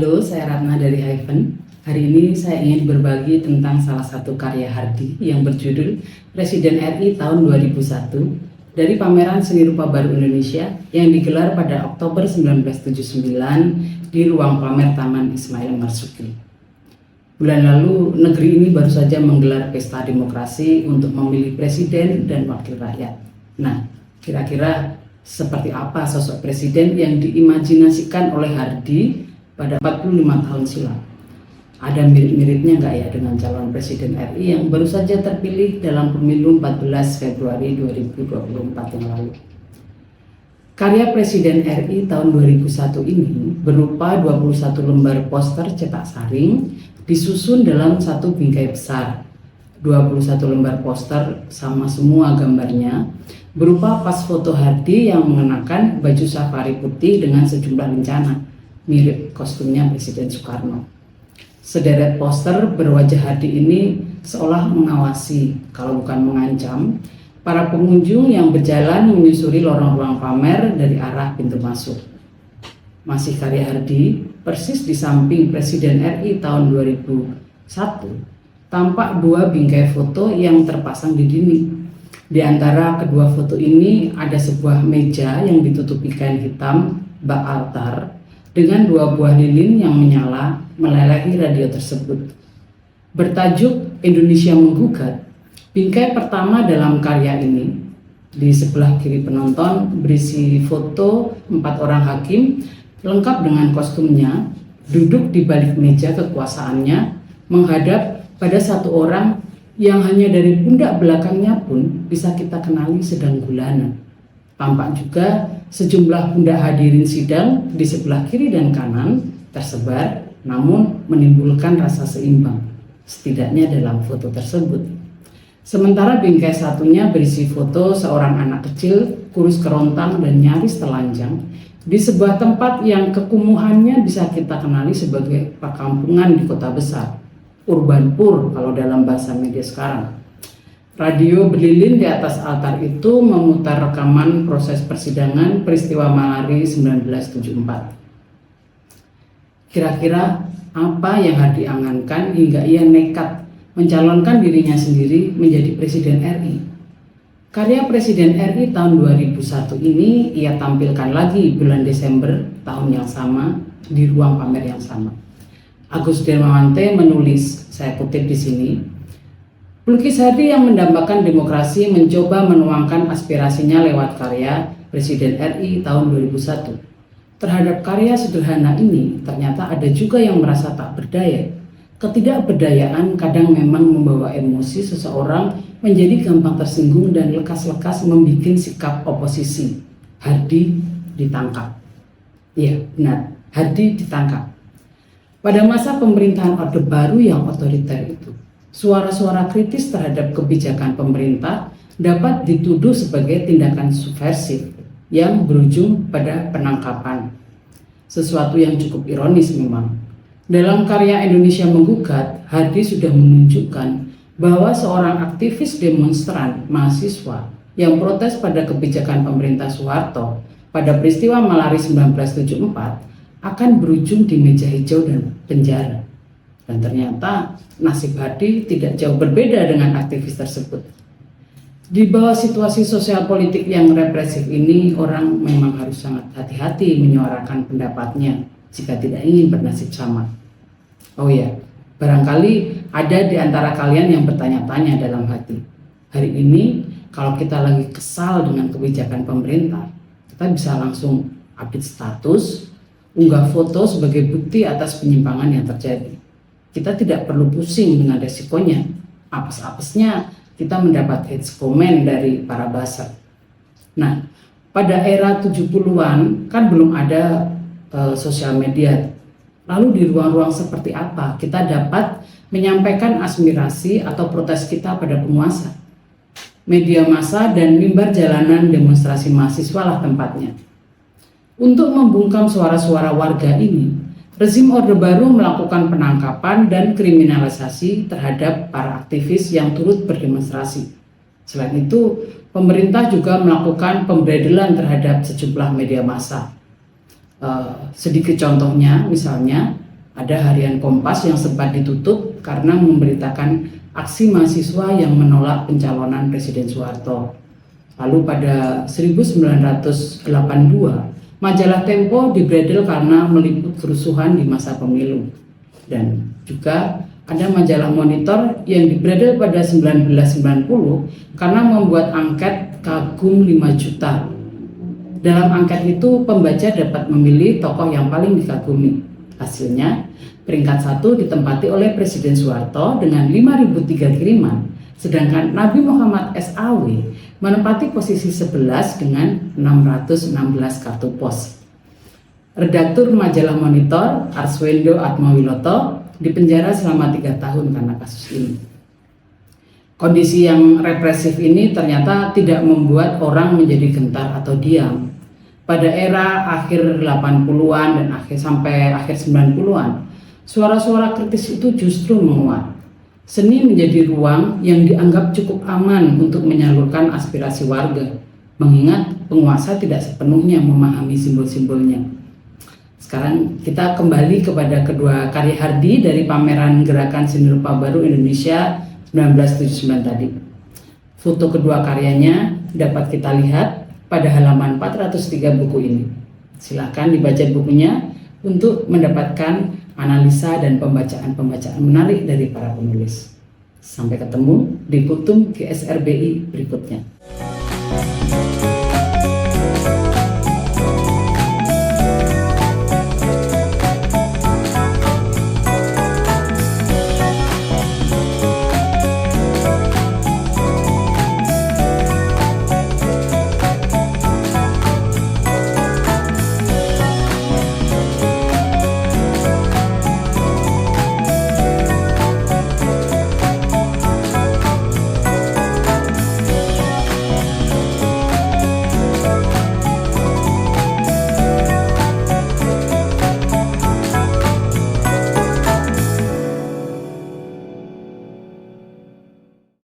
Halo, saya Ratna dari Hyphen. Hari ini saya ingin berbagi tentang salah satu karya Hardi yang berjudul Presiden RI tahun 2001 dari pameran Seni Rupa Baru Indonesia yang digelar pada Oktober 1979 di ruang pamer Taman Ismail Marzuki. Bulan lalu, negeri ini baru saja menggelar pesta demokrasi untuk memilih presiden dan wakil rakyat. Nah, kira-kira seperti apa sosok presiden yang diimajinasikan oleh Hardi pada 45 tahun silam? Ada mirip-miripnya nggak ya dengan calon presiden RI yang baru saja terpilih dalam pemilu 14 Februari 2024 yang lalu? Karya Presiden RI tahun 2001 ini berupa 21 lembar poster cetak saring disusun dalam satu bingkai besar. 21 lembar poster sama semua gambarnya berupa pas foto Hardi yang mengenakan baju safari putih dengan sejumlah lencana, mirip kostumnya Presiden Soekarno. Sederet poster berwajah Hardi ini seolah mengawasi, kalau bukan mengancam, para pengunjung yang berjalan menyusuri lorong ruang pamer dari arah pintu masuk. Masih karya Hardi, persis di samping Presiden RI tahun 2001, tampak dua bingkai foto yang terpasang di dinding. Di antara kedua foto ini ada sebuah meja yang ditutupi kain hitam bak altar dengan dua buah lilin yang menyala melelehi radio tersebut. Bertajuk Indonesia Menggugat, bingkai pertama dalam karya ini di sebelah kiri penonton berisi foto 4 orang hakim lengkap dengan kostumnya duduk di balik meja kekuasaannya menghadap pada satu orang yang hanya dari pundak belakangnya pun bisa kita kenali sedang gulana. Tampak juga sejumlah pundak hadirin sidang di sebelah kiri dan kanan tersebar namun menimbulkan rasa seimbang, setidaknya dalam foto tersebut. Sementara bingkai satunya berisi foto seorang anak kecil kurus kerontang dan nyaris telanjang di sebuah tempat yang kekumuhannya bisa kita kenali sebagai perkampungan di kota besar, urban poor kalau dalam bahasa media sekarang. Radio berlilin di atas altar itu memutar rekaman proses persidangan peristiwa Malari 1974. Kira-kira apa yang Hardi angankan hingga ia nekat mencalonkan dirinya sendiri menjadi Presiden RI? Karya Presiden RI tahun 2001 ini ia tampilkan lagi bulan Desember tahun yang sama di ruang pamer yang sama. Agus Dermawante menulis, saya kutip di sini, pelukis Hardi yang mendambakan demokrasi mencoba menuangkan aspirasinya lewat karya Presiden RI tahun 2001. Terhadap karya sederhana ini, ternyata ada juga yang merasa tak berdaya. Ketidakberdayaan kadang memang membawa emosi seseorang menjadi gampang tersinggung dan lekas-lekas membuat sikap oposisi. Hardi ditangkap. Iya, benar, Hardi ditangkap. Pada masa pemerintahan Orde Baru yang otoriter itu, suara-suara kritis terhadap kebijakan pemerintah dapat dituduh sebagai tindakan subversif yang berujung pada penangkapan. Sesuatu yang cukup ironis memang. Dalam karya Indonesia Menggugat, Hardi sudah menunjukkan bahwa seorang aktivis demonstran mahasiswa yang protes pada kebijakan pemerintah Soeharto pada peristiwa Malari 1974 akan berujung di meja hijau dan penjara. Dan ternyata nasib Hardi tidak jauh berbeda dengan aktivis tersebut. Di bawah situasi sosial politik yang represif ini, orang memang harus sangat hati-hati menyuarakan pendapatnya jika tidak ingin bernasib sama. Oh ya, barangkali ada di antara kalian yang bertanya-tanya dalam hati, hari ini kalau kita lagi kesal dengan kebijakan pemerintah, kita bisa langsung update status, unggah foto sebagai bukti atas penyimpangan yang terjadi. Kita tidak perlu pusing dengan resikonya. Apes-apesnya kita mendapat hate comment dari para buzzer. Nah, pada era 70-an kan belum ada sosial media. Lalu di ruang-ruang seperti apa kita dapat menyampaikan aspirasi atau protes kita pada penguasa? Media massa dan mimbar jalanan demonstrasi mahasiswa lah tempatnya. Untuk membungkam suara-suara warga ini, rezim Orde Baru melakukan penangkapan dan kriminalisasi terhadap para aktivis yang turut berdemonstrasi. Selain itu, pemerintah juga melakukan pemberedelan terhadap sejumlah media massa. Sedikit contohnya, misalnya Ada harian Kompas yang sempat ditutup karena memberitakan aksi mahasiswa yang menolak pencalonan Presiden Soeharto. Lalu pada 1982, majalah Tempo dibredel karena meliput kerusuhan di masa pemilu. Dan juga ada majalah Monitor yang dibredel pada 1990 karena membuat angket kagum 5 juta. Dalam angket itu pembaca dapat memilih tokoh yang paling dikagumi. Hasilnya, peringkat 1 ditempati oleh Presiden Soeharto dengan 5.003 kiriman, sedangkan Nabi Muhammad SAW menempati posisi 11 dengan 616 kartu pos. Redaktur majalah Monitor, Arswendo Atmawiloto, dipenjara selama 3 tahun karena kasus ini. Kondisi yang represif ini ternyata tidak membuat orang menjadi gentar atau diam. Pada era akhir 80-an dan sampai akhir 90-an, suara-suara kritis itu justru menguat. Seni menjadi ruang yang dianggap cukup aman untuk menyalurkan aspirasi warga, mengingat penguasa tidak sepenuhnya memahami simbol-simbolnya. Sekarang kita kembali kepada kedua karya Hardi dari pameran Gerakan Seni Rupa Baru Indonesia 1979 tadi. Foto kedua karyanya dapat kita lihat pada halaman 403 buku ini. Silakan dibaca bukunya untuk mendapatkan analisa dan pembacaan-pembacaan menarik dari para penulis. Sampai ketemu di Putum GSRBI berikutnya.